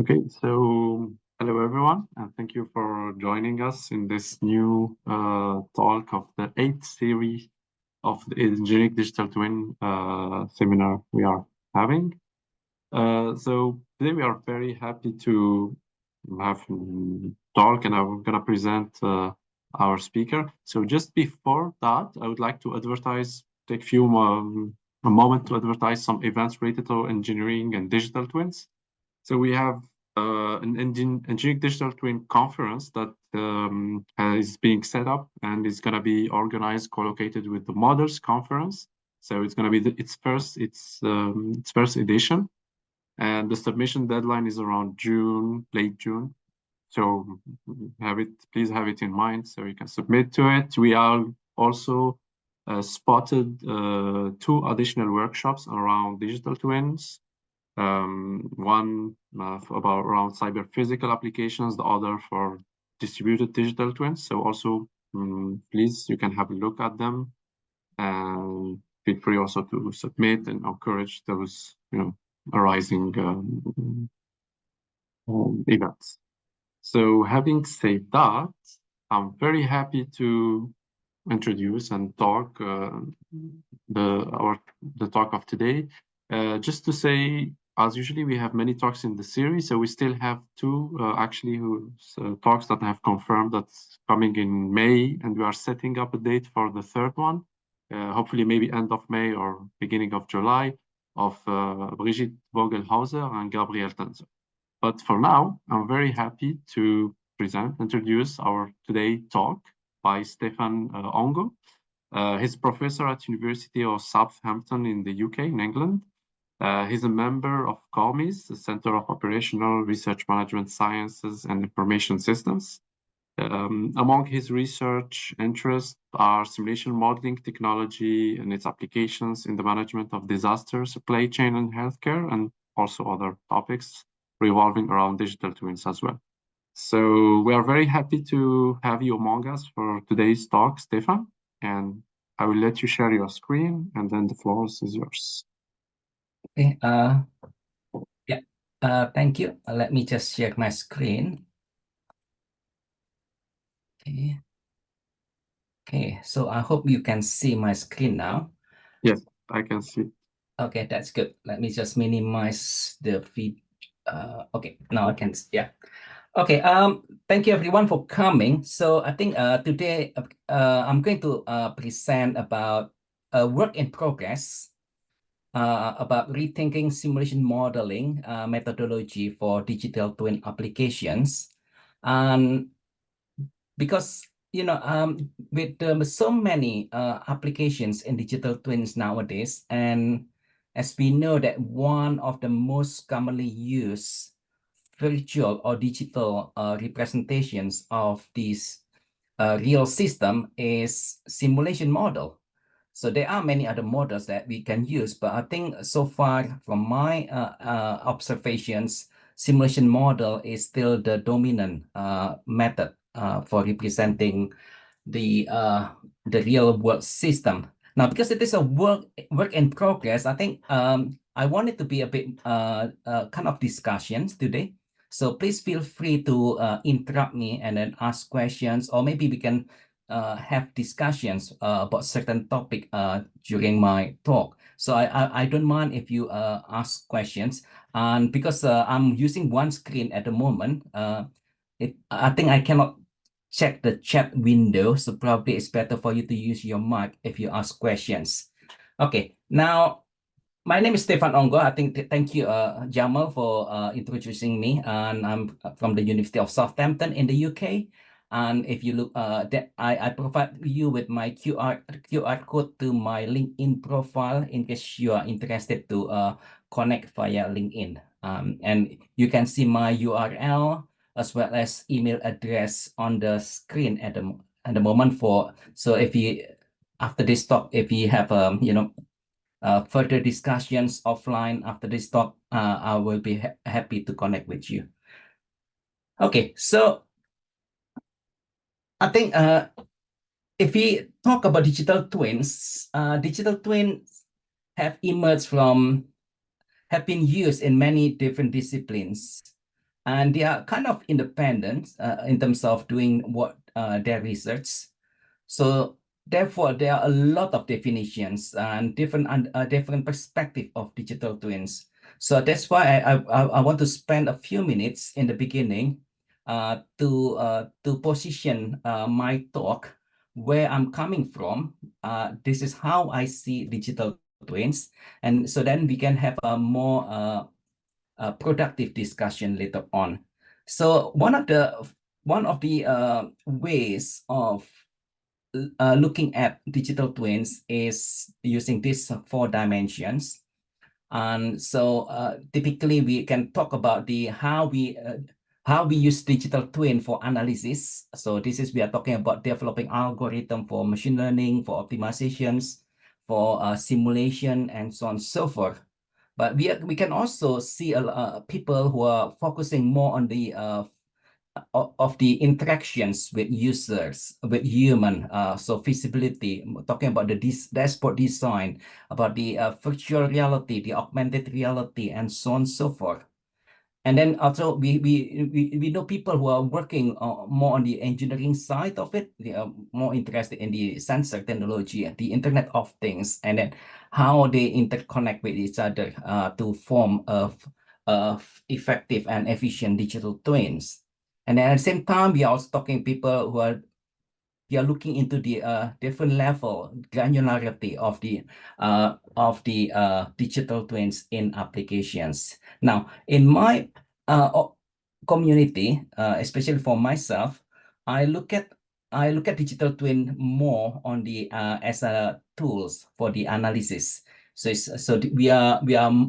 Okay, so hello everyone, and thank you for joining us in this new talk of the 8th series of the Engineering Digital Twin seminar we are having. So today we are very happy to have talk, and I'm going to present our speaker. So just before that, I would like to take a moment to advertise some events related to engineering and digital twins. So we have an engineering digital twin conference that is being set up and is going to be organized, co-located with the Models Conference. So it's going to be its first edition, and the submission deadline is around June, late June. So please have it in mind so you can submit to it. We are also spotted 2 additional workshops around digital twins. One around cyber physical applications, the other for distributed digital twins. So also, please, you can have a look at them, and feel free also to submit and encourage those, arising events. So having said that, I'm very happy to introduce and talk the talk of today. Just to say, as usually, we have many talks in the series, so we still have 2 talks that I have confirmed that's coming in May, and we are setting up a date for the 3rd one, hopefully maybe end of May or beginning of July, of Brigitte Vogelhauser and Gabriel Tenzer. But for now, I'm very happy to introduce our today talk by Stephan Onggo. He's professor at University of Southampton in the UK, in England. He's a member of COMIS, the Center of Operational Research Management Sciences and Information Systems. Among his research interests are simulation modeling technology and its applications in the management of disaster, supply chain, and healthcare, and also other topics revolving around digital twins as well. So we are very happy to have you among us for today's talk, Stephan, and I will let you share your screen, and then the floor is yours. Okay. Thank you. Let me just share my screen. Okay. Okay. So I hope you can see my screen now. Yes, I can see. Okay, that's good. Let me just minimize the feed. Okay, now I can. Yeah. Okay. Thank you everyone for coming. So I think today I'm going to present about a work in progress. About rethinking simulation modeling methodology for digital twin applications. And because, with so many applications in digital twins nowadays, and as we know that one of the most commonly used virtual or digital representations of this real system is simulation model. So there are many other models that we can use, but I think so far from my observations, simulation model is still the dominant method for representing the real world system. Now, because it is a work in progress, I think I want it to be a bit kind of discussions today. So please feel free to interrupt me and then ask questions, or maybe we can have discussions about certain topic during my talk. So I don't mind if you ask questions. And because I'm using one screen at the moment, I think I cannot check the chat window. So probably it's better for you to use your mic if you ask questions. Okay, now my name is Stephan Onggo. I think thank you, Jamal, for introducing me. And I'm from the University of Southampton in the UK. And if you look, that I provide you with my QR code to my LinkedIn profile in case you are interested to connect via LinkedIn. And you can see my URL as well as email address on the screen at the moment. So if you after this talk, if you have further discussions offline after this talk, I will be happy to connect with you. Okay, so I think if we talk about digital twins have been used in many different disciplines. and they are kind of independent in terms of doing what their research. So therefore, there are a lot of definitions and different perspective of digital twins. So that's why I want to spend a few minutes in the beginning to position my talk where I'm coming from. This is how I see digital twins, and so then we can have a more productive discussion later on. So one of the ways of looking at digital twins is using these 4 dimensions. And so typically we can talk about the how we use digital twin for analysis. So this is, we are talking about developing algorithm for machine learning, for optimizations, for simulation, and so on and so forth. But we can also see people who are focusing more on the of the interactions with users, with human, so feasibility, talking about the dashboard design, about the virtual reality, the augmented reality, and so on and so forth. And then also we know people who are working more on the engineering side of it. They are more interested in the sensor technology, the Internet of Things, and then how they interconnect with each other to form of effective and efficient digital twins. And then at the same time, we are also talking people who are looking into the different level granularity of the digital twins in applications. Now, in my community, especially for myself, I look at digital twin more on the as a tools for the analysis. So we are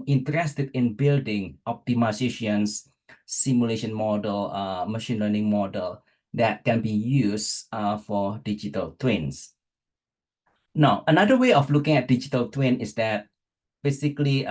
interested in building optimizations, simulation model, machine learning model that can be used for digital twins. Now, another way of looking at digital twin is that basically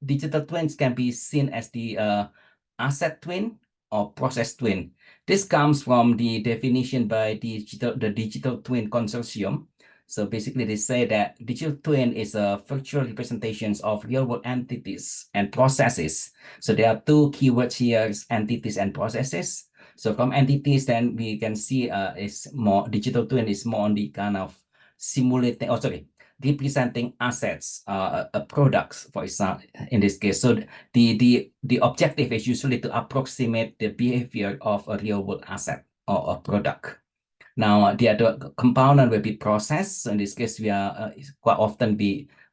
digital twins can be seen as the asset twin or process twin. This comes from the definition by the Digital Twin Consortium. So basically they say that digital twin is a virtual representations of real-world entities and processes. So there are 2 keywords here, entities and processes. So from entities, then we can see is more digital twin is more on the kind of simulating, representing assets, products, for example, in this case. So the objective is usually to approximate the behavior of a real world asset or a product. Now, the other component will be process. So in this case, we are quite often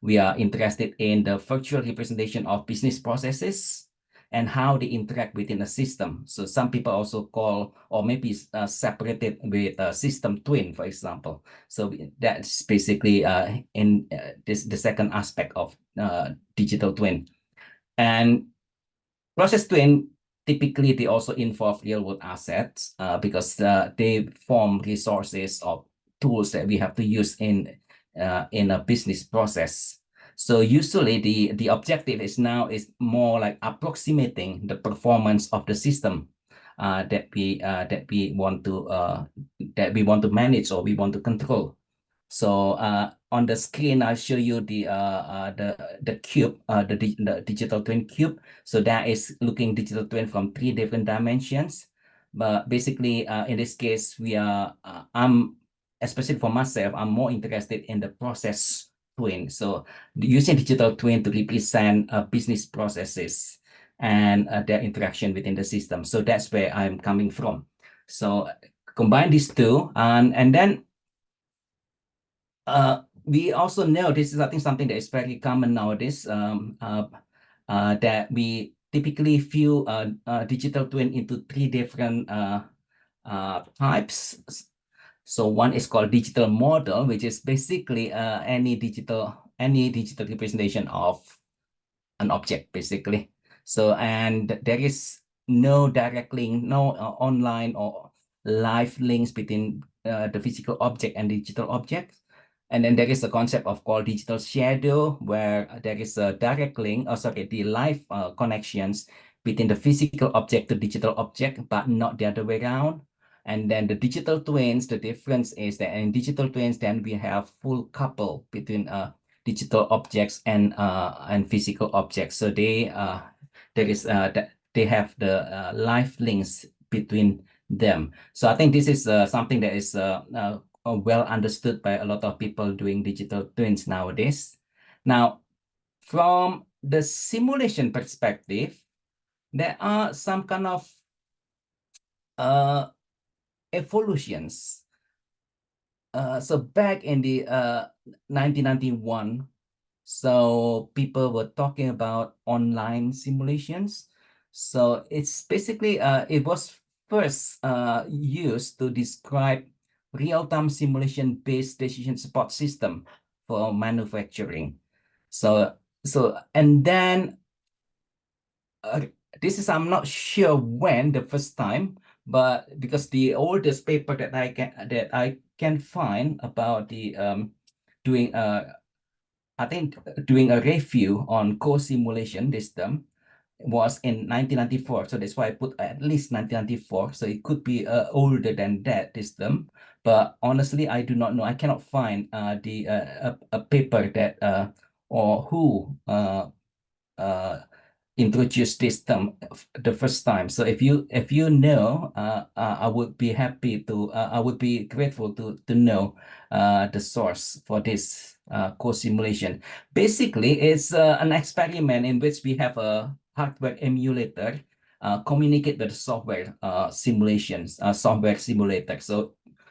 we are interested in the virtual representation of business processes and how they interact within a system. So some people also call, or maybe separated with a system twin, for example. So that's basically in the second aspect of digital twin. And process twin, typically they also involve real world assets because they form resources or tools that we have to use in a business process. So usually the objective is more like approximating the performance of the system that we want to manage or we want to control. So on the screen, I'll show you the cube, the digital twin cube. So that is looking digital twin from 3 different dimensions. But basically, in this case, I'm, especially for myself, I'm more interested in the process twin. So using digital twin to represent business processes and their interaction within the system. So that's where I'm coming from. So combine these two, and then we also know this is, I think, something that is very common nowadays, that we typically view digital twin into 3 different types. So one is called digital model, which is basically any digital representation of an object, basically. So, and there is no direct link, no online or live links between the physical object and digital object. And then there is a concept of called digital shadow, where there is a direct link, the live connections between the physical object to digital object, but not the other way around. And then the digital twins, the difference is that in digital twins, then we have full couple between digital objects and physical objects. So they they have the live links between them. So I think this is something that is well understood by a lot of people doing digital twins nowadays. Now, from the simulation perspective, there are some kind of evolutions. So back in the 1991, so people were talking about online simulations. So it's basically, it was first used to describe real-time simulation-based decision support system for manufacturing. And then this is, I'm not sure when the first time, but because the oldest paper that I can find about the doing I think doing a review on co-simulation system was in 1994. So that's why I put at least 1994. So it could be older than that system. But honestly, I do not know. I cannot find a paper that or who introduced this term the first time. So if you know, I would be happy to, I would be grateful to know the source for this co-simulation. Basically, it's an experiment in which we have a hardware emulator communicate with software simulations, software simulator.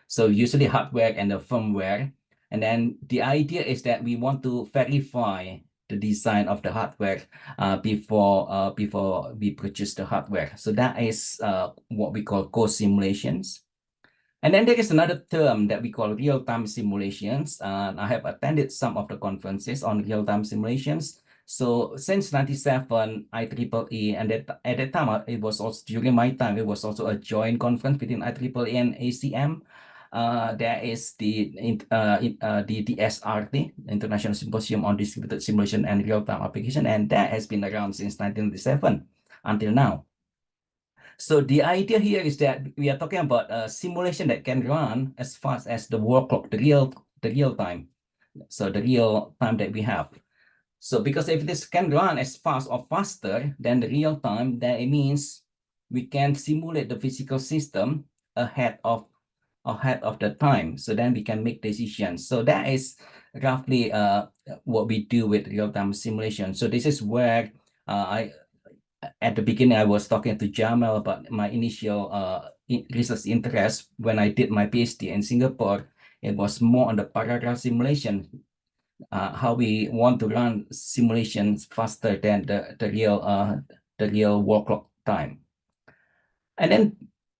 So usually hardware and the firmware. And then the idea is that we want to verify the design of the hardware before we purchase the hardware. So that is what we call co-simulations. And then there is another term that we call real-time simulations. I have attended some of the conferences on real-time simulations. So since 97, IEEE, and at that time, it was also during my time, it was also a joint conference between IEEE and ACM. There is the SRT, International Symposium on Distributed Simulation and Real-Time Application, and that has been around since 1997 until now. So the idea here is that we are talking about a simulation that can run as fast as the world clock, the real time. So the real time that we have. So because if this can run as fast or faster than the real time, then it means we can simulate the physical system ahead of the time. So then we can make decisions. So that is roughly what we do with real-time simulation. So this is where at the beginning, I was talking to Jamal about my initial research interest when I did my PhD in Singapore. It was more on the parallel simulation, how we want to run simulations faster than the real world clock time. And then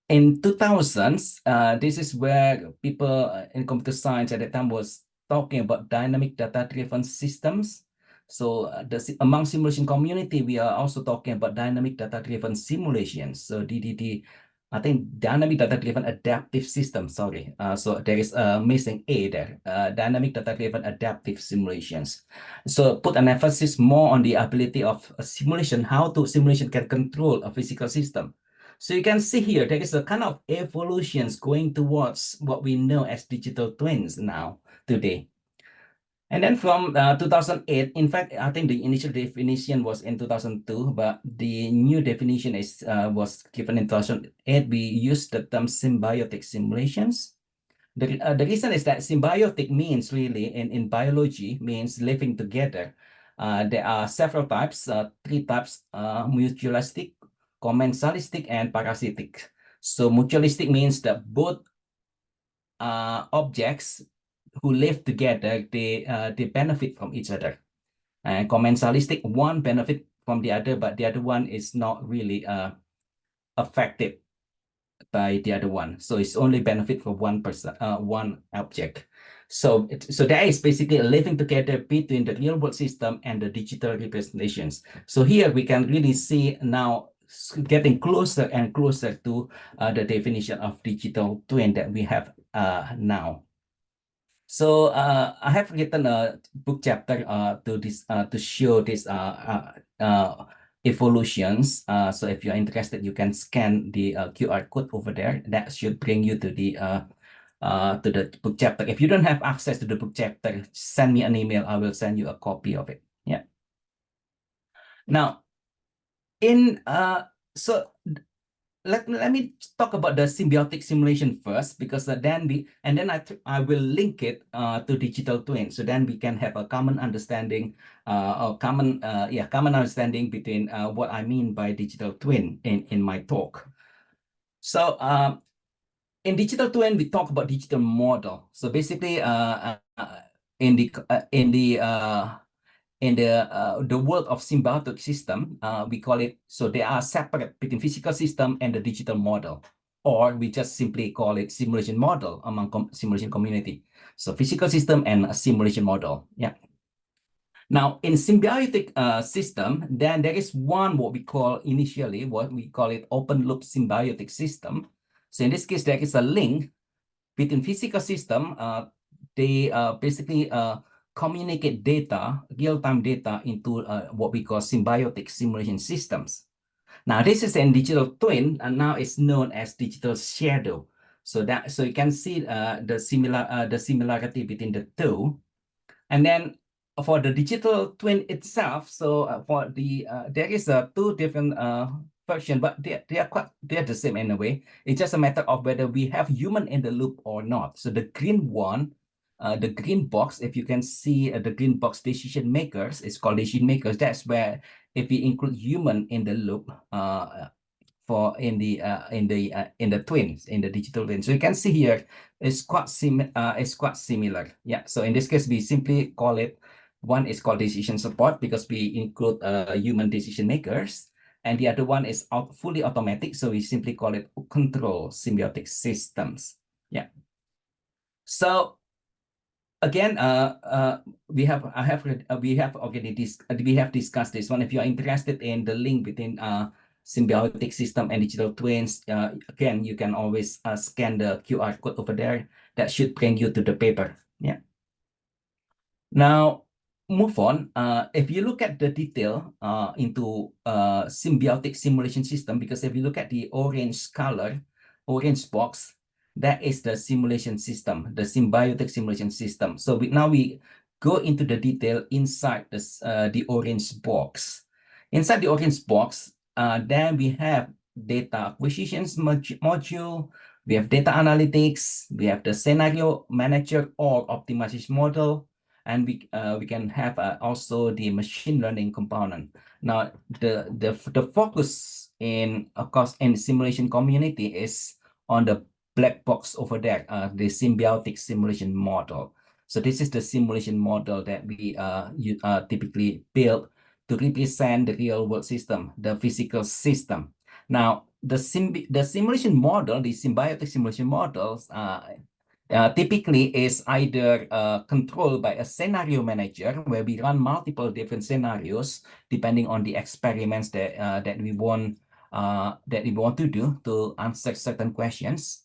in 2000s, this is where people in computer science at the time was talking about dynamic data-driven systems. So among simulation community, we are also talking about dynamic data-driven simulations. So DDD, I think dynamic data-driven adaptive system, sorry. So there is a missing A there, dynamic data-driven adaptive simulations. So put an emphasis more on the ability of a simulation, how simulation can control a physical system. So you can see here, there is a kind of evolutions going towards what we know as digital twins now, today. And then from 2008, in fact, I think the initial definition was in 2002, but the new definition was given in 2008. We used the term symbiotic simulations. The reason is that symbiotic means really in biology means living together. There are several types, 3 types, mutualistic, commensalistic, and parasitic. So mutualistic means that both objects who live together, they benefit from each other. And commensalistic, one benefit from the other, but the other one is not really affected by the other one. So it's only benefit for one person, one object. So that is basically living together between the real world system and the digital representations. So here we can really see now getting closer and closer to the definition of digital twin that we have now. So I have written a book chapter to show this evolutions. So if you're interested, you can scan the QR code over there. That should bring you to the book chapter. If you don't have access to the book chapter, send me an email. I will send you a copy of it. Yeah. Now, in so let me talk about the symbiotic simulation first, because then I will link it to digital twin, so then we can have a common understanding, common understanding between what I mean by digital twin in my talk. So in digital twin, we talk about digital model. So basically, in the world of symbiotic system, we call it, so they are separate between physical system and the digital model, or we just simply call it simulation model among simulation community. So physical system and a simulation model. Yeah. Now in symbiotic system, then there is one what we call it open loop symbiotic system. So in this case, there is a link between physical system. They basically communicate data, real-time data, into what we call symbiotic simulation systems. Now this is a digital twin, and now it's known as digital shadow. So you can see the similarity between the two. And then for the digital twin itself, so for the there is two different version, but they're the same in a way. It's just a matter of whether we have human in the loop or not. So the green one, the green box, if you can see the green box decision makers, it's called decision makers. That's where if we include human in the loop, for in the twins, in the digital twin. So you can see here it's quite similar. Yeah. So in this case, we simply call it, one is called decision support because we include human decision makers, and the other one is fully automatic. So we simply call it control symbiotic systems. Yeah. So again, we have discussed this one. If you are interested in the link between symbiotic system and digital twins, again, you can always scan the QR code over there. That should bring you to the paper. Yeah. Now, move on. If you look at the detail into symbiotic simulation system, because if you look at the orange color, orange box, that is the simulation system, the symbiotic simulation system. So now we go into the detail inside this, the orange box. Inside the orange box, then we have data acquisitions module, we have data analytics, we have the scenario manager or optimization model, and we can have also the machine learning component. Now the focus in, of course, in simulation community is on the black box over there, the symbiotic simulation model. So this is the simulation model that we typically build to represent the real world system, the physical system. Now the simulation model, the symbiotic simulation models, typically is either controlled by a scenario manager, where we run multiple different scenarios depending on the experiments that we want to do to answer certain questions,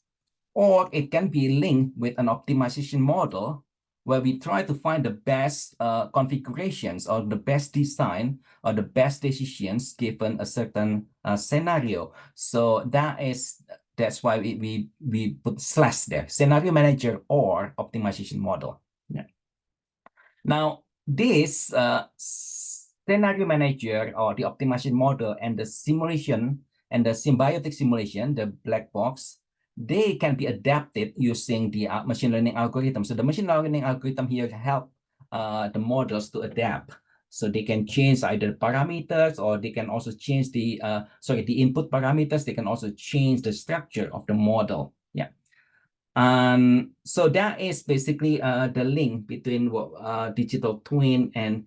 or it can be linked with an optimization model, where we try to find the best configurations or the best design or the best decisions given a certain scenario. So that's why we put slash there, scenario manager or optimization model. Yeah. Now this scenario manager or the optimization model and the simulation and the symbiotic simulation, the black box, they can be adapted using the machine learning algorithm. So the machine learning algorithm here help the models to adapt. So they can change either parameters, or they can also change the input parameters. They can also change the structure of the model. Yeah. So that is basically the link between digital twin and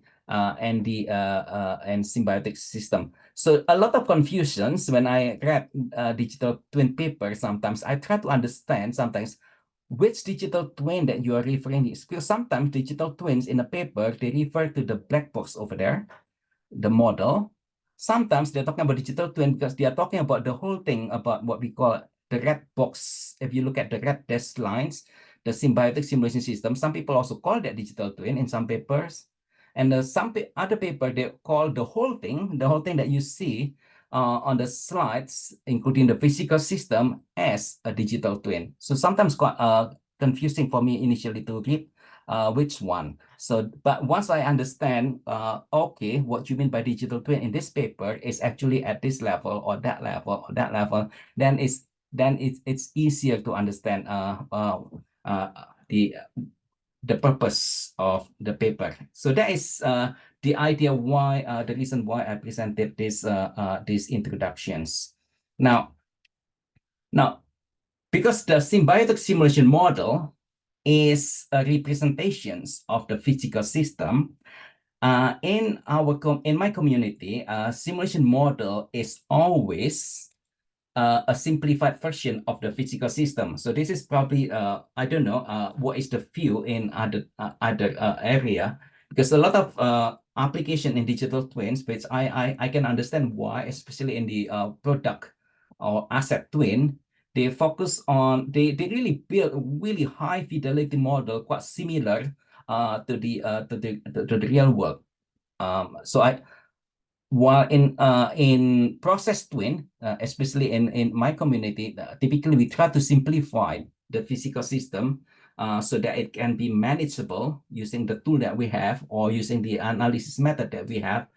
symbiotic system. So a lot of confusions when I read digital twin paper. Sometimes I try to understand which digital twin that you are referring to. Because sometimes digital twins in a paper, they refer to the black box over there, the model. Sometimes they're talking about digital twin because they are talking about the whole thing, about what we call the red box. If you look at the red dashed lines, the symbiotic simulation system, some people also call that digital twin in some papers. And some other paper, they call the whole thing that you see on the slides, including the physical system, as a digital twin. So sometimes quite confusing for me initially to read which one. So, but once I understand, okay, what you mean by digital twin in this paper is actually at this level or that level or that level, then it's easier to understand the purpose of the paper. So that is the idea why the reason why I presented these introductions. Now, because the symbiotic simulation model is a representations of the physical system, in my community, simulation model is always a simplified version of the physical system. So this is probably I don't know what is the view in other area, because a lot of application in digital twins, which I can understand why, especially in the product or asset twin, they focus on they really build a really high fidelity model, quite similar to the real world. So while in process twin, especially in my community, typically we try to simplify the physical system so that it can be manageable using the tool that we have or using the analysis method that we have.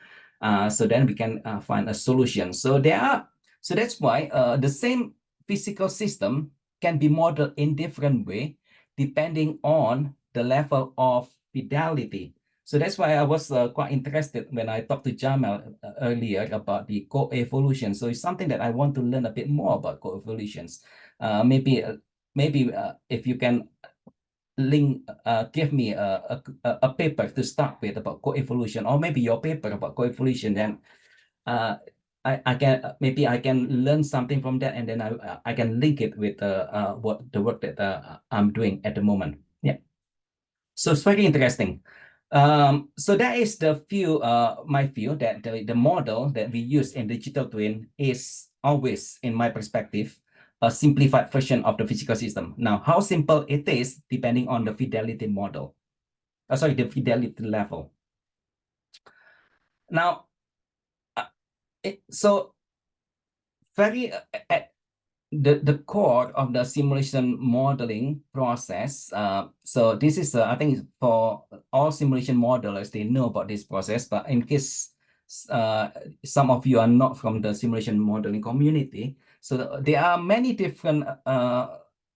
So then we can find a solution. So that's why the same physical system can be modeled in different way depending on the level of fidelity. So that's why I was quite interested when I talked to Jamal earlier about the co-evolution. So it's something that I want to learn a bit more about co-evolutions. Maybe if you can give me a paper to start with about co-evolution, or maybe your paper about co-evolution, then I can maybe I can learn something from that, and then I can link it with what the work that I'm doing at the moment. Yeah. So it's very interesting. So that is the view, my view, that the model that we use in digital twin is always, in my perspective, a simplified version of the physical system. Now, how simple it is depending on the fidelity model. Sorry, the fidelity level. Now, so very the core of the simulation modeling process. So this is, I think, for all simulation modelers, they know about this process. But in case some of you are not from the simulation modeling community, so there are many different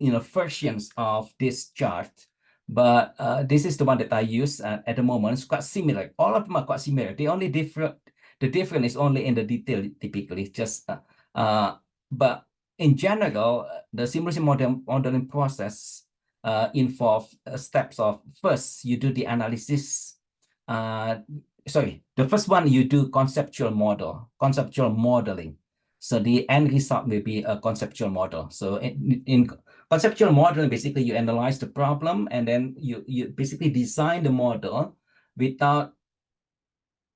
versions of this chart. But this is the one that I use at the moment. It's quite similar. All of them are quite similar. The difference is only in the detail, typically. But in general, the simulation modeling process involves steps of, first, you do the analysis. The first one, you do conceptual modeling. So the end result will be a conceptual model. So in conceptual modeling, basically you analyze the problem, and then you basically design the model without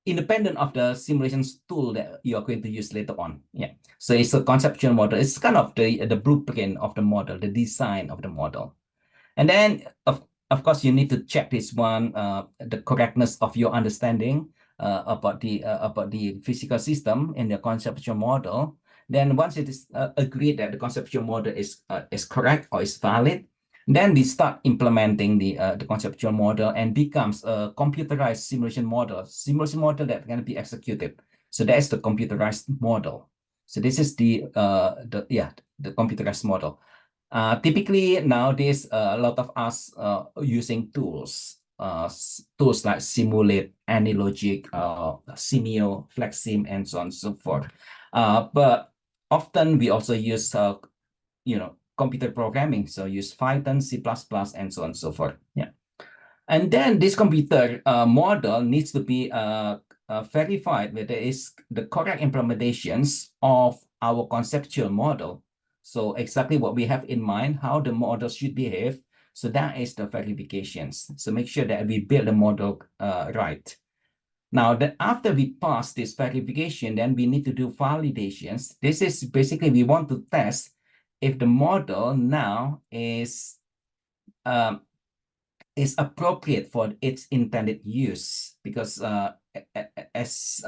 independent of the simulations tool that you are going to use later on. Yeah. So it's a conceptual model. It's kind of the blueprint of the model, the design of the model. And then of course you need to check this one, the correctness of your understanding about the physical system in the conceptual model. Then once it is agreed that the conceptual model is correct or is valid, then we start implementing the conceptual model, and becomes a computerized simulation model that can be executed. So that's the computerized model. So this is the computerized model. Typically nowadays, a lot of us using tools like Simulate, AnyLogic, Simio, FlexSim, and so on and so forth. But often we also use computer programming, so use Python, C++, and so on and so forth. Yeah. And then this computer model needs to be verified whether it's the correct implementations of our conceptual model. So exactly what we have in mind, how the model should behave. So that is the verifications. So make sure that we build the model right. Now, after we pass this verification, then we need to do validations. This is basically, we want to test if the model now is appropriate for its intended use. Because as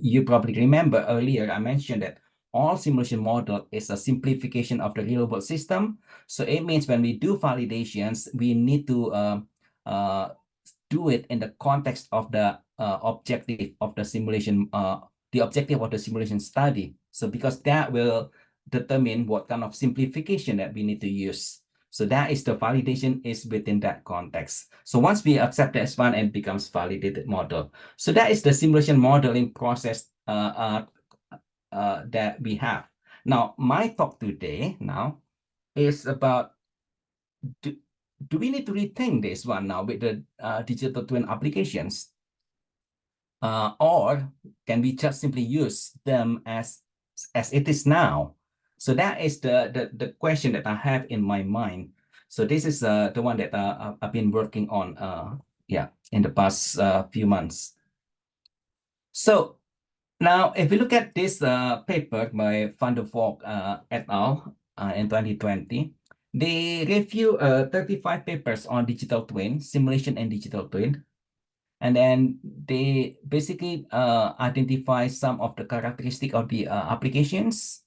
you probably remember earlier, I mentioned that all simulation model is a simplification of the real world system. So it means when we do validations, we need to do it in the context of the objective of the simulation, the objective of the simulation study. So because that will determine what kind of simplification that we need to use. So that is the validation is within that context. So once we accept that as one, and becomes validated model. So that is the simulation modeling process that we have. Now, my talk today now is about do we need to rethink this one now with the digital twin applications? Or can we just simply use them as it is now? So that is the question that I have in my mind. So this is the one that I've been working on in the past few months. So now, if we look at this paper by Van der Valk et al. In 2020, they review 35 papers on digital twin, simulation and digital twin. And then they basically identify some of the characteristics of the applications.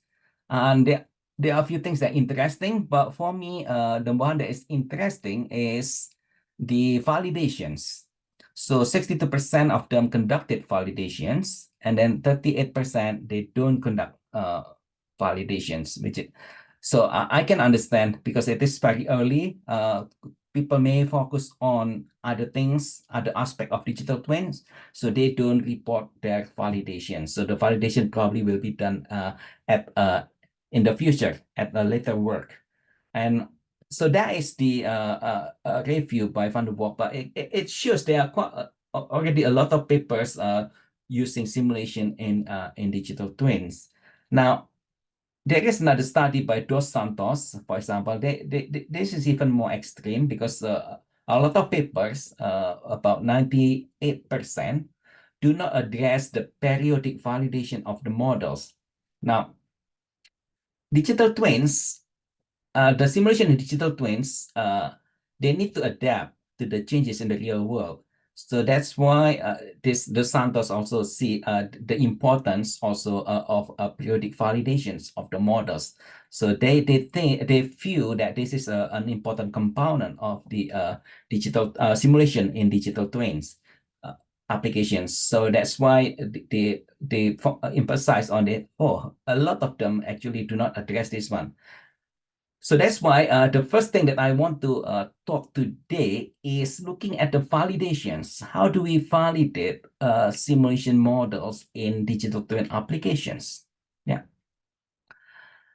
And there are a few things that are interesting, but for me, the one that is interesting is the validations. So 62% of them conducted validations, and then 38% they don't conduct validations, so I can understand because it is very early. People may focus on other things, other aspect of digital twins, so they don't report their validation. So the validation probably will be done in the future at a later work. And so that is the review by Van der Valk, but it shows there are quite already a lot of papers using simulation in digital twins. Now, there is another study by Dos Santos, for example. This is even more extreme because a lot of papers, about 98%, do not address the periodic validation of the models. Now, digital twins, the simulation in digital twins, they need to adapt to the changes in the real world. So that's why Dos Santos also see the importance also of periodic validations of the models. So they feel that this is an important component of the digital simulation in digital twins applications. So that's why they emphasize on it. Oh, a lot of them actually do not address this one. So that's why the first thing that I want to talk today is looking at the validations. How do we validate simulation models in digital twin applications? Yeah.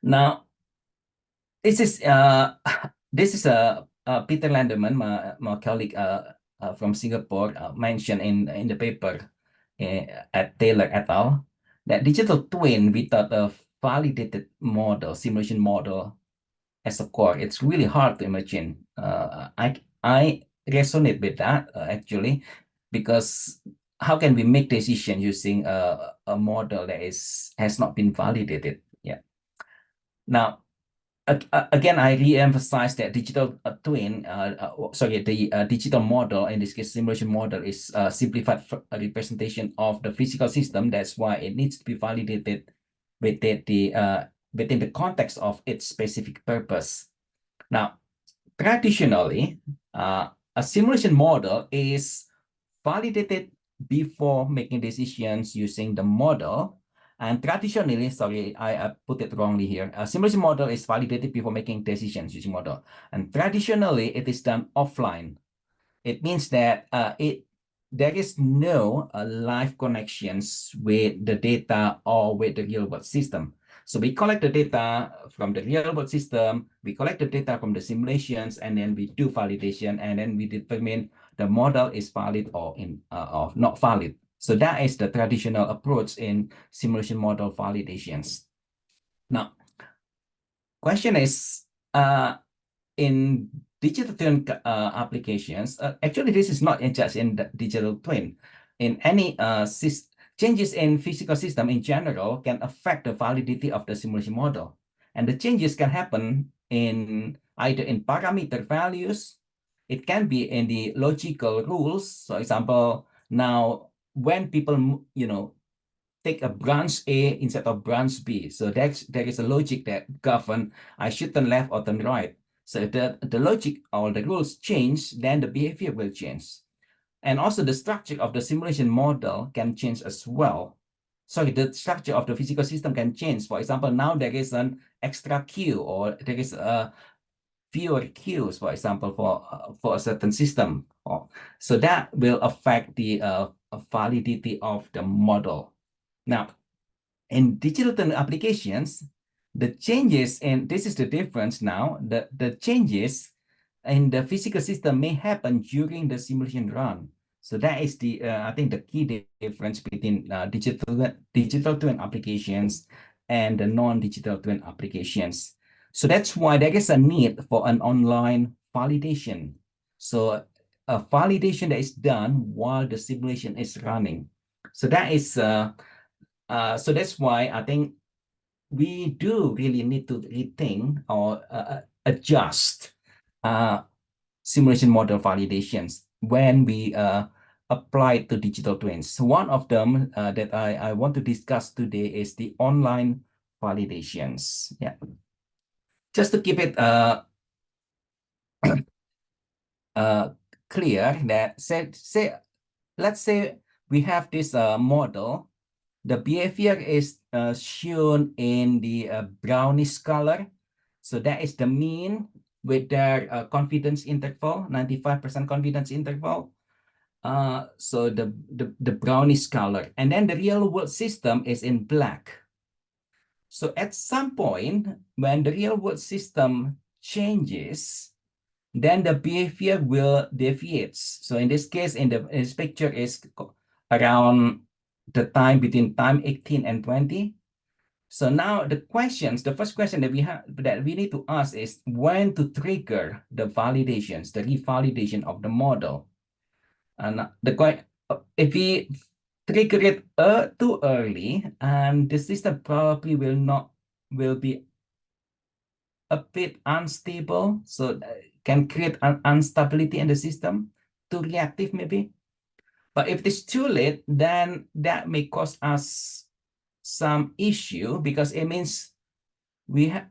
Now, this is Peter Landerman, my colleague from Singapore, mentioned in the paper at Taylor et al. That digital twin without a validated model, simulation model, as a core, it's really hard to imagine. I resonate with that actually, because how can we make decisions using a model that has not been validated? Yeah. Now, again, I re-emphasize that digital twin, the digital model, in this case, simulation model, is a simplified representation of the physical system. That's why it needs to be validated within the context of its specific purpose. Now, traditionally, a simulation model is validated before making decisions using the model. And traditionally, sorry, I put it wrongly here. A simulation model is validated before making decisions using model. And traditionally, it is done offline. It means that there is no live connections with the data or with the real world system. So we collect the data from the real world system, we collect the data from the simulations, and then we do validation, and then we determine the model is valid or not valid. So that is the traditional approach in simulation model validations. Now, question is, in digital twin applications, actually this is not just in the digital twin. In any changes in physical system in general can affect the validity of the simulation model. And the changes can happen in either in parameter values, it can be in the logical rules. For example, now when people, take a branch A instead of branch B. So there is a logic that govern I should turn left or turn right. So if the logic or the rules change, then the behavior will change. And also the structure of the simulation model can change as well. Sorry, the structure of the physical system can change. For example, now there is an extra queue, or there is fewer queues, for example, for a certain system. So that will affect the validity of the model. Now, in digital twin applications, the changes, and this is the difference now, the changes in the physical system may happen during the simulation run. So that is the, I think, the key difference between digital twin applications and the non-digital twin applications. So that's why there is a need for an online validation. So a validation that is done while the simulation is running. So that is, so that's why I think we do really need to rethink or adjust simulation model validations when we apply to digital twins. One of them that I want to discuss today is the online validations. Yeah. Just to keep it clear, that let's say we have this model. The behavior is shown in the brownish color. So that is the mean with their confidence interval, 95% confidence interval. So the brownish color. And then the real world system is in black. So at some point, when the real world system changes, then the behavior will deviate. So in this case, in this picture is around the time between time 18 and 20. So now the first question that we need to ask is when to trigger the validations, the revalidation of the model. And if we trigger it too early, and the system probably will be a bit unstable, so can create an instability in the system, too reactive maybe. But if it's too late, then that may cause us some issue, because it means the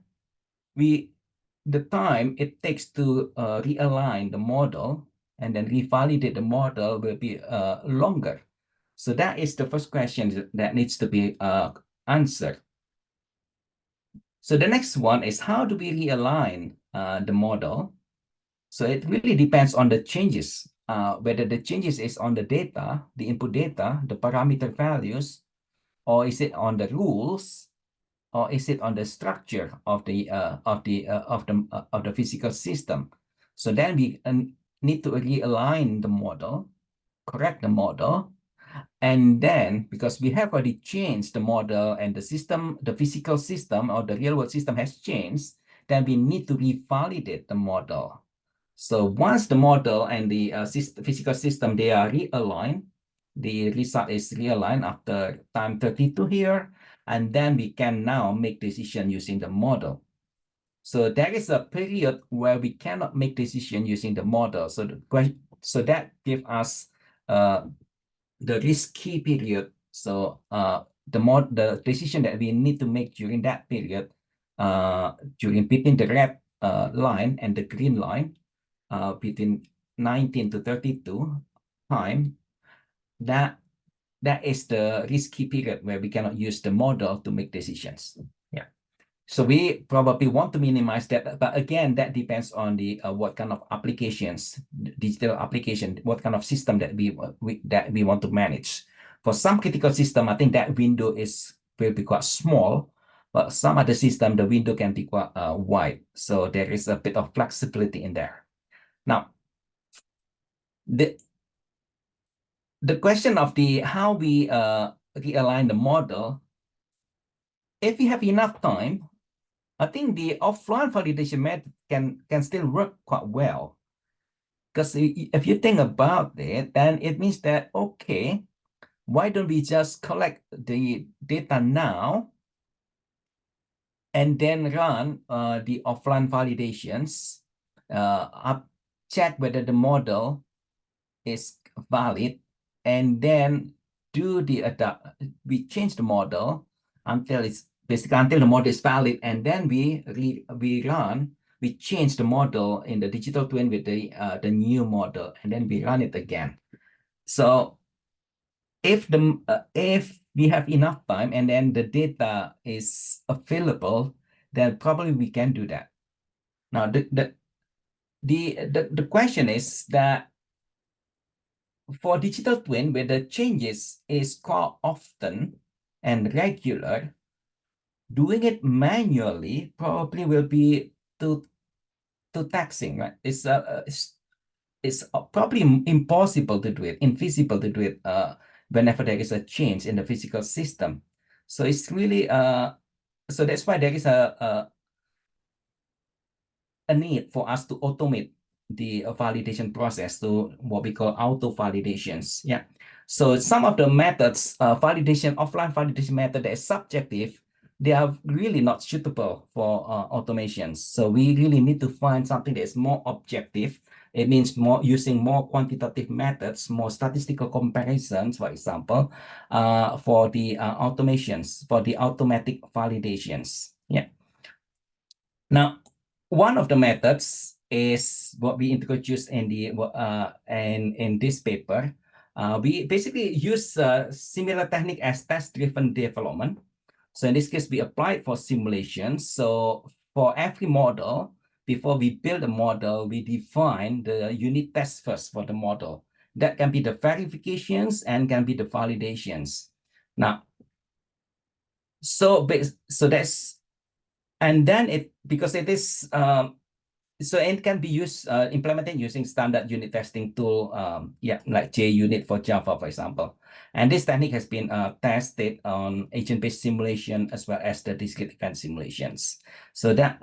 time it takes to realign the model and then revalidate the model will be longer. So that is the first question that needs to be answered. So the next one is, how do we realign the model? So it really depends on the changes, whether the changes is on the data, the input data, the parameter values, or is it on the rules, or is it on the structure of the physical system? So then we need to realign the model, correct the model, and then because we have already changed the model and the system, the physical system or the real world system has changed, then we need to revalidate the model. So once the model and the physical system, they are realigned, the result is realigned after time 32 here, and then we can now make decision using the model. So there is a period where we cannot make decision using the model. So that gives us the risky period. So the decision that we need to make during that period, between the red line and the green line, between 19 to 32 time, that is the risky period where we cannot use the model to make decisions. Yeah. So we probably want to minimize that, but again, that depends on the what kind of applications, digital application, what kind of system that we want to manage. For some critical system, I think that window will be quite small, but some other system, the window can be quite wide. So there is a bit of flexibility in there. Now, the question of how we realign the model, if we have enough time, I think the offline validation method can still work quite well. Because if you think about it, then it means that, okay, why don't we just collect the data now and then run the offline validations, check whether the model is valid, and then we change the model until the model is valid, and then we run we change the model in the digital twin with the new model, and then we run it again. So if we have enough time and then the data is available, then probably we can do that. Now the question is that for digital twin, where the changes is quite often and regular, doing it manually probably will be too taxing, right? It's probably impossible to do it, infeasible to do it whenever there is a change in the physical system. So it's really so that's why there is a need for us to automate the validation process to what we call auto validations. Yeah. So some of the methods, offline validation method that is subjective, they are really not suitable for automations. So we really need to find something that is more objective. It means using more quantitative methods, more statistical comparisons, for example, for the automations, for the automatic validations. Yeah. Now, one of the methods is what we introduced in the in this paper. We basically use similar technique as test-driven development. So in this case, we applied for simulations. So for every model, before we build a model, we define the unit test first for the model. That can be the verifications and can be the validations. Now, so that's, and then because it is so it can be used implemented using standard unit testing tool, like JUnit for Java, for example. And this technique has been tested on agent-based simulation as well as the discrete event simulations. So that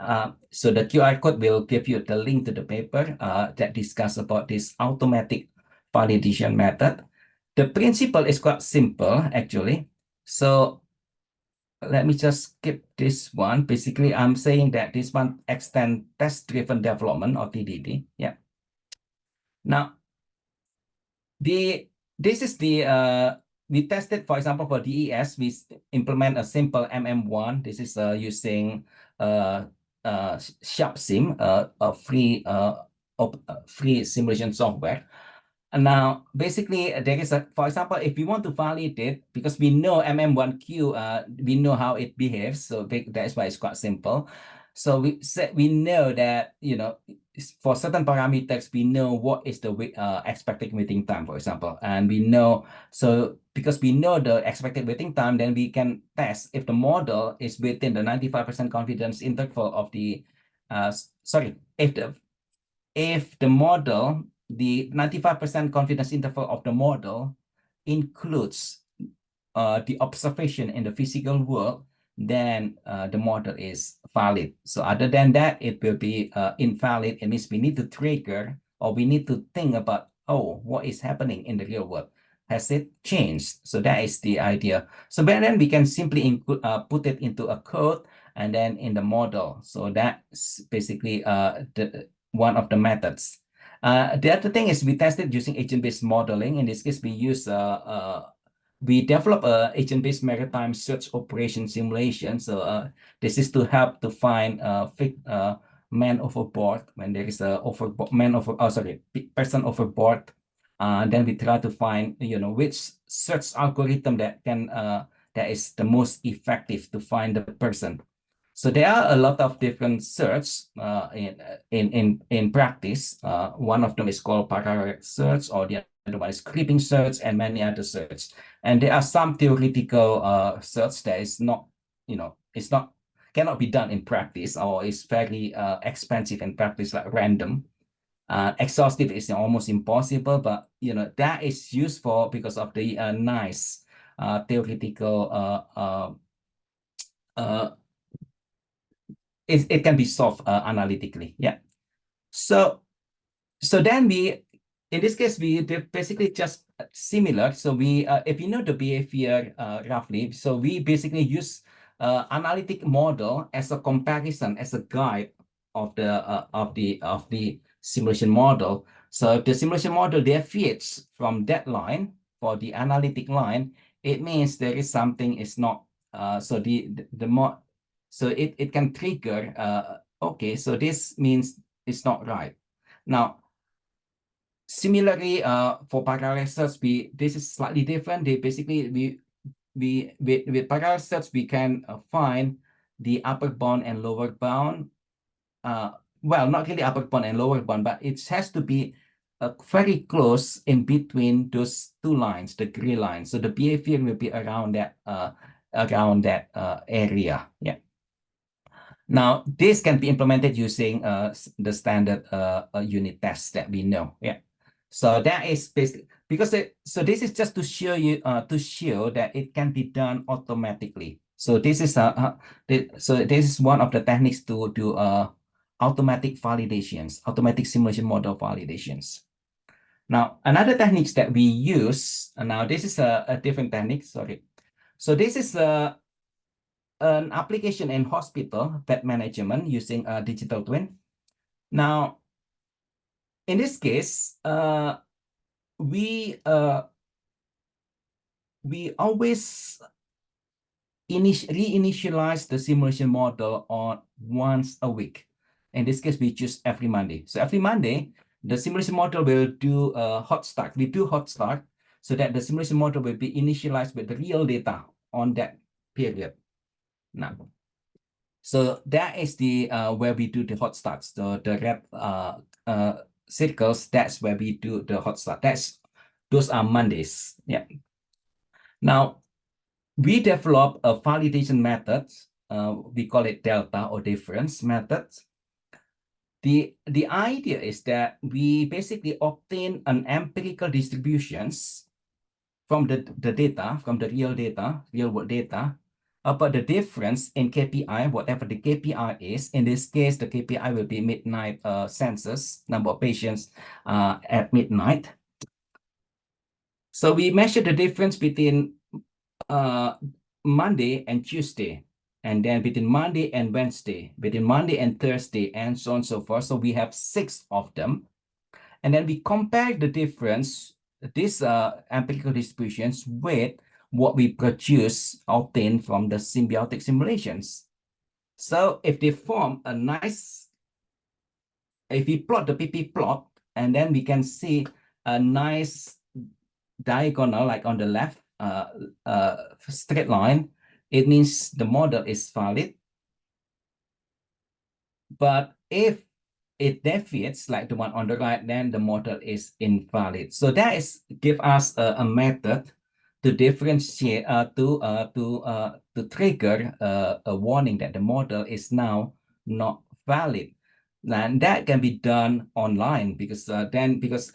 so the QR code will give you the link to the paper that discuss about this automatic validation method. The principle is quite simple, actually. So let me just skip this one. Basically, I'm saying that this one extend test-driven development or TDD. Yeah. Now, this is the we tested, for example, for DES, we implement a simple MM1. This is using SharpSim, a free simulation software. And now, basically, there is for example, if we want to validate, because we know MM1Q, we know how it behaves, so that's why it's quite simple. So we know that, for certain parameters, we know what is the expected waiting time, for example, and we know, so because we know the expected waiting time, then we can test if the model is within the 95% confidence interval of the, if the model, the 95% confidence interval of the model includes the observation in the physical world, then the model is valid. So other than that, it will be invalid. It means we need to trigger, or we need to think about, what is happening in the real world? Has it changed? So that is the idea. So then we can simply put it into a code and then in the model. So that's basically one of the methods. The other thing is we tested using agent-based modeling. In this case, we use we develop a agent-based maritime search operation simulation. So this is to help to find man overboard when there is a person overboard. Then we try to find which search algorithm that can that is the most effective to find the person. So there are a lot of different search in practice. One of them is called parallel search, or the other one is creeping search, and many other search. And there are some theoretical search that is not, cannot be done in practice, or is very expensive in practice, like random. Exhaustive is almost impossible, but that is useful because of the nice theoretical it can be solved analytically. Yeah. So then in this case, we basically just similar. So we, if you know the behavior roughly, so we basically use analytic model as a comparison, as a guide of the simulation model. So if the simulation model deviates from that line for the analytic line, it means there is something is not. So the more, so it can trigger okay, so this means it's not right. Now, similarly, for parallel search, this is slightly different. They basically with parallel search we can find the upper bound and lower bound. Well, not really upper bound and lower bound, but it has to be very close in between those two lines, the gray line. So the behavior will be around that area. Yeah. Now this can be implemented using the standard unit tests that we know. Yeah. So that is basically because so this is just to show you to show that it can be done automatically. So this is this is one of the techniques to do automatic validations, automatic simulation model validations. Now, another techniques that we use, now this is a different technique, sorry. So this is an application in hospital bed management using a digital twin. Now, in this case, we always reinitialize the simulation model on once a week. In this case, we choose every Monday. So every Monday, the simulation model will do a hot start. We do hot start so that the simulation model will be initialized with the real data on that period. Now, so that is the where we do the hot starts. So the red circles, that's where we do the hot start. Those are Mondays. Yeah. Now, we develop a validation method. We call it delta or difference method. The idea is that we basically obtain an empirical distributions from the data, from the real world data, about the difference in KPI, whatever the KPI is. In this case, the KPI will be midnight census, number of patients at midnight. So we measure the difference between Monday and Tuesday, and then between Monday and Wednesday, between Monday and Thursday, and so on and so forth. So we have 6 of them. And then we compare the difference, these empirical distributions, with what we obtained from the symbiotic simulations. So if they form a nice, if we plot the PP plot, and then we can see a nice diagonal, like on the left, straight line, it means the model is valid. But if it deviates like the one on the right, then the model is invalid. So that is give us a method to differentiate, to trigger a warning that the model is now not valid. And that can be done online because this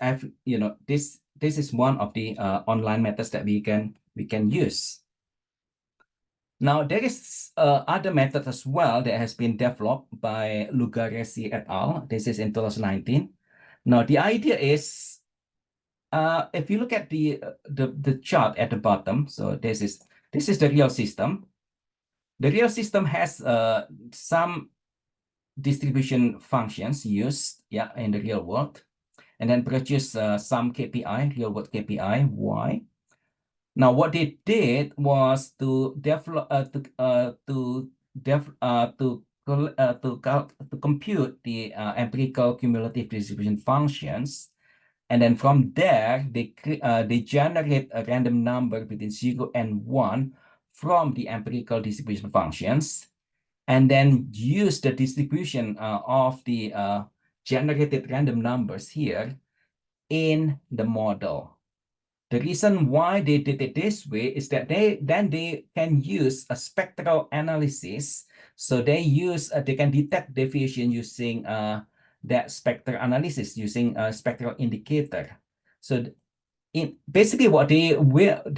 is one of the online methods that we can use. Now, there is other method as well that has been developed by Lugaresi et al. This is in 2019. Now, the idea is, if you look at the chart at the bottom, so this is the real system. The real system has some distribution functions used, in the real world, and then produce some KPI, real world KPI, Y. Now, what they did was to develop to compute the empirical cumulative distribution functions, and then from there they generate a random number between 0 and 1 from the empirical distribution functions, and then use the distribution of the generated random numbers here in the model. The reason why they did it this way is that they can use a spectral analysis. So they can detect deviation using that spectral analysis, using a spectral indicator. So basically what they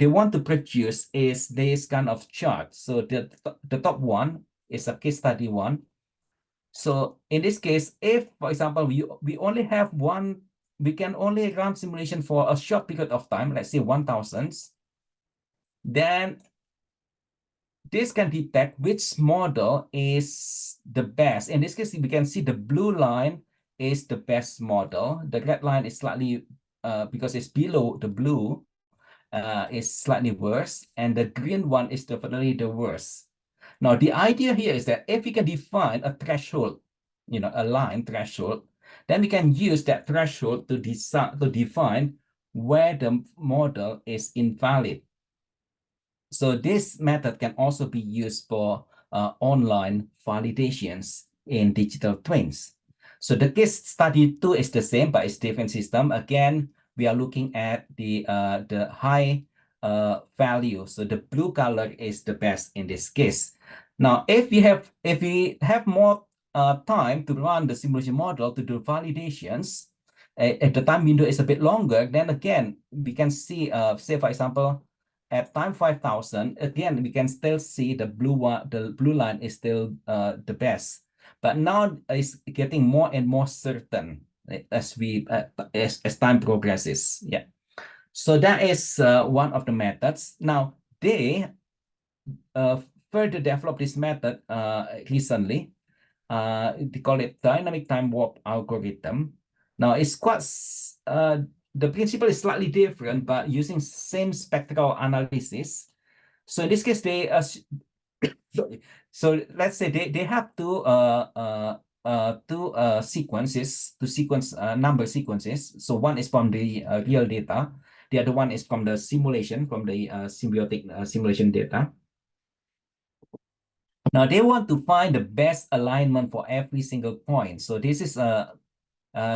want to produce is this kind of chart. So the top one is a case study one. So in this case, if, for example, we only have one, we can only run simulation for a short period of time, let's say 1,000, then this can detect which model is the best. In this case, we can see the blue line is the best model. The red line is slightly, because it's below the blue, is slightly worse. And the green one is definitely the worst. Now, the idea here is that if we can define a threshold align threshold, then we can use that threshold to define where the model is invalid. So this method can also be used for online validations in digital twins. So the case study 2 is the same, but it's different system. Again, we are looking at the high value. So the blue color is the best in this case. Now, if we have more time to run the simulation model to do validations, if the time window is a bit longer, then again we can see, say for example, at time 5,000, again we can still see the blue one. The blue line is still the best. But now it's getting more and more certain as time progresses. Yeah. So that is one of the methods. Now they further developed this method recently. They call it dynamic time warp algorithm. Now it's quite the principle is slightly different, but using same spectral analysis. So in this case, they so let's say they have two sequences, number sequences. So one is from the real data, the other one is from the simulation, from the symbiotic simulation data. Now they want to find the best alignment for every single point. So this is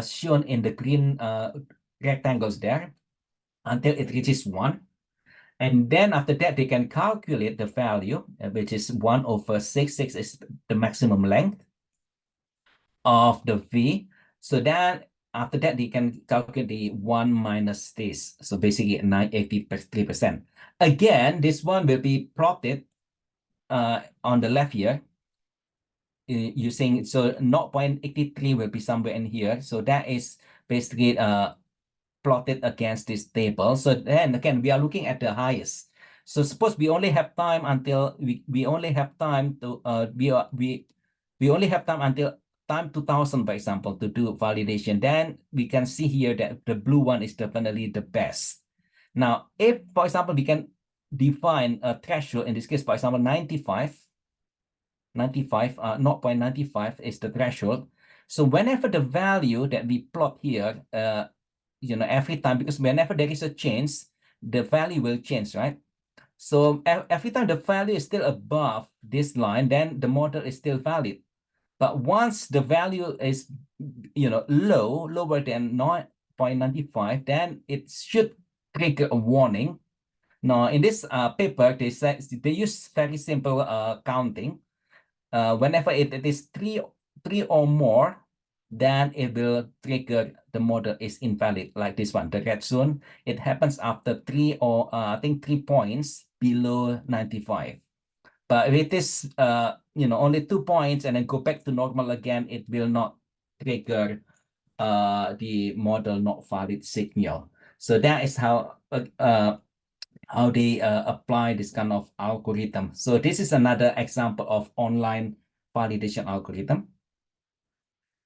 shown in the green rectangles there until it reaches 1. And then after that, they can calculate the value, which is 1/6. 6 is the maximum length of the V. So then after that, they can calculate the 1 minus this. So basically 83%. Again, this one will be plotted on the left here using, so 0.83 will be somewhere in here. So that is basically plotted against this table. So then again, we are looking at the highest. So suppose we only have time until we only have time to we only have time until time 2000, for example, to do validation. Then we can see here that the blue one is definitely the best. Now, if, for example, we can define a threshold, in this case, for example, 0.95 is the threshold. So whenever the value that we plot here, every time, because whenever there is a change, the value will change, right? So every time the value is still above this line, then the model is still valid. But once the value is, lower than 0.95, then it should trigger a warning. Now, in this paper, they use very simple counting. Whenever it is three or more, then it will trigger the model is invalid, like this one, the red zone. It happens after 3 or I think 3 points below 95. But if it is only 2 points and then go back to normal again, it will not trigger the model not valid signal. So that is how they apply this kind of algorithm. So this is another example of online validation algorithm.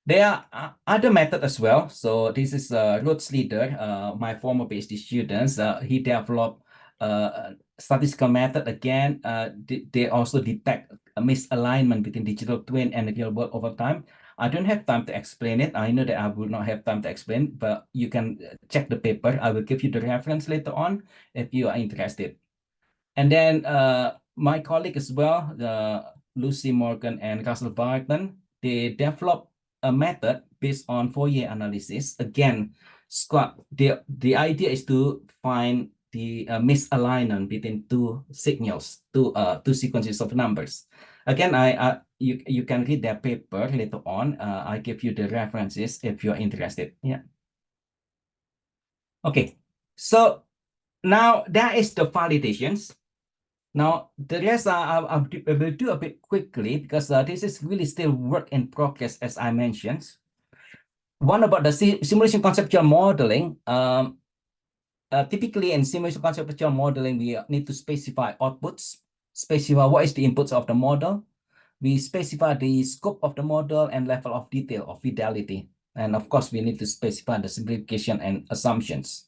There are other methods as well. So this is Ruth Leader, my former PhD students. He developed a statistical method. Again, they also detect a misalignment between digital twin and the real world over time. I don't have time to explain it. I know that I will not have time to explain, but you can check the paper. I will give you the reference later on if you are interested. And then my colleague as well, Lucy Morgan and Russell Barton, they developed a method based on Fourier analysis. Again, the idea is to find the misalignment between two signals, two sequences of numbers. Again, you can read their paper later on. I give you the references if you're interested. Yeah. Okay, so now that is the validations. Now, the rest I will do a bit quickly because this is really still work in progress, as I mentioned. One about the simulation conceptual modeling. Typically in simulation conceptual modeling, we need to specify outputs, specify what is the inputs of the model. We specify the scope of the model and level of detail of fidelity. And of course, we need to specify the simplification and assumptions.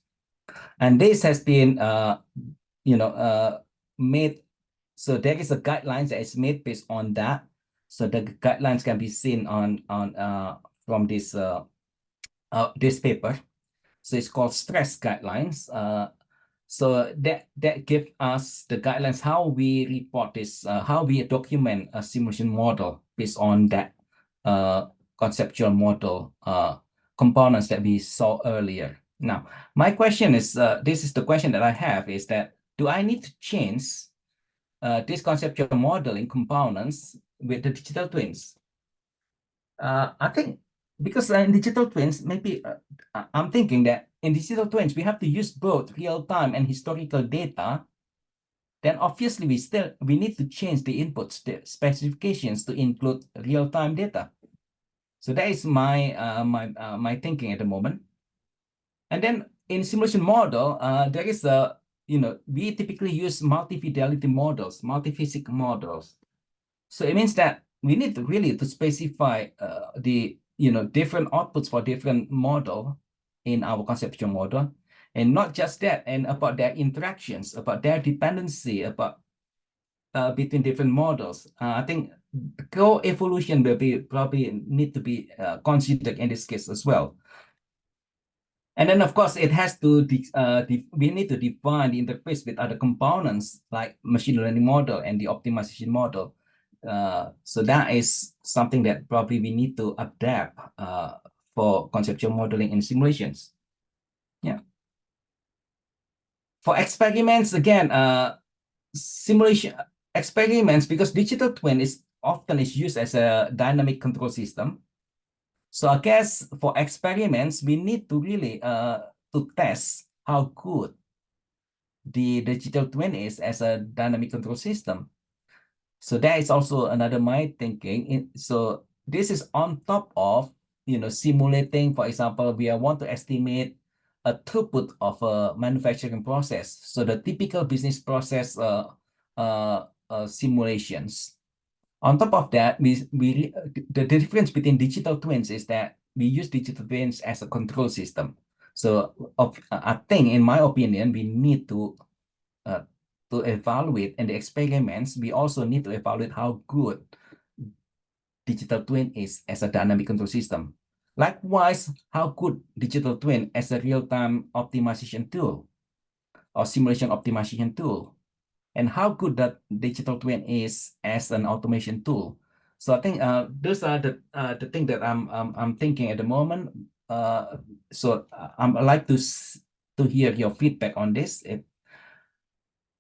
And this has been, made. So there is a guidelines that is made based on that. So the guidelines can be seen on from this this paper. So it's called stress guidelines. So that gives us the guidelines how we report this, how we document a simulation model based on that conceptual model components that we saw earlier. Now, my question is, this is the question that I have, is that do I need to change this conceptual modeling components with the digital twins? I think because in digital twins, maybe I'm thinking that in digital twins, we have to use both real-time and historical data. Then obviously we need to change the inputs, the specifications to include real-time data. So that is my my thinking at the moment. And then in simulation model, there is a, we typically use multi-fidelity models, multi-physics models. So it means that we need to really to specify the different outputs for different model in our conceptual model, and not just that, and about their interactions, about their dependency, about between different models. I think co-evolution will be probably need to be considered in this case as well. And then, of course, it has to we need to define the interface with other components like machine learning model and the optimization model. So that is something that probably we need to adapt for conceptual modeling in simulations. Yeah. For experiments, again, simulation experiments, because digital twin is often used as a dynamic control system. So I guess for experiments, we need to really to test how good the digital twin is as a dynamic control system. So that is also another my thinking. So this is on top of simulating. For example, we want to estimate a throughput of a manufacturing process. So the typical business process simulations. On top of that, the difference between digital twins is that we use digital twins as a control system. So I think, in my opinion, we need to evaluate in the experiments. We also need to evaluate how good digital twin is as a dynamic control system. Likewise, how good digital twin as a real-time optimization tool or simulation optimization tool, and how good that digital twin is as an automation tool. So I think those are the thing that I'm thinking at the moment. So I'd like to hear your feedback on this.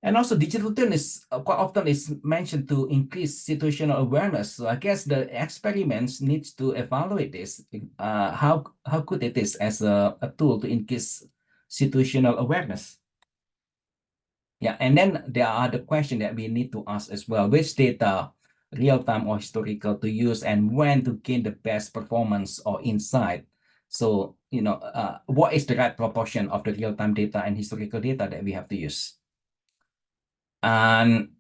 And also, digital twin is quite often is mentioned to increase situational awareness. So I guess the experiments needs to evaluate this, how good it is as a tool to increase situational awareness. Yeah, and then there are the questions that we need to ask as well: which data, real-time or historical, to use, and when to gain the best performance or insight. So what is the right proportion of the real-time data and historical data that we have to use? And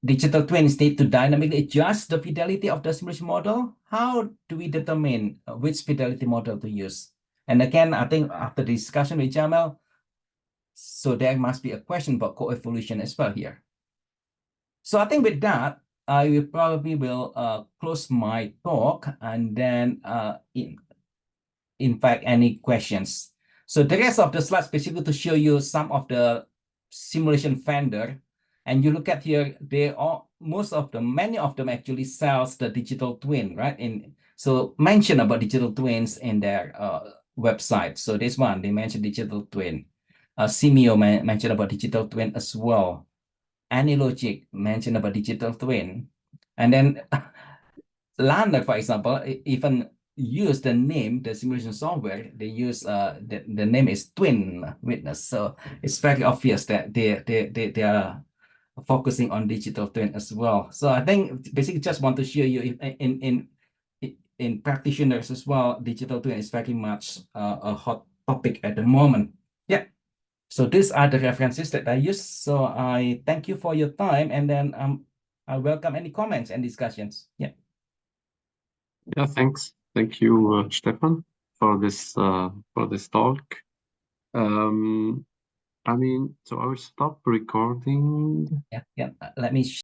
digital twins need to dynamically adjust the fidelity of the simulation model. How do we determine which fidelity model to use? And again, I think after the discussion with Jamal, so there must be a question about co-evolution as well here. So I think with that, I will probably close my talk, and then in fact, any questions. So the rest of the slides basically to show you some of the simulation vendor. And you look at here, many of them actually sells the digital twin, right? So mention about digital twins in their website. So this one, they mentioned digital twin. Simio mentioned about digital twin as well. Anylogic mentioned about digital twin. And then Lander, for example, even use the name, the simulation software, they use the name is Twin Witness. So it's very obvious that they are focusing on digital twin as well. So I think basically just want to show you in practitioners as well, digital twin is very much a hot topic at the moment. Yeah. So these are the references that I use. So I thank you for your time, and then I welcome any comments and discussions. Yeah. Yeah, thanks. Thank you, Stephan, for this talk. I mean, so I will stop recording. Yeah. Let me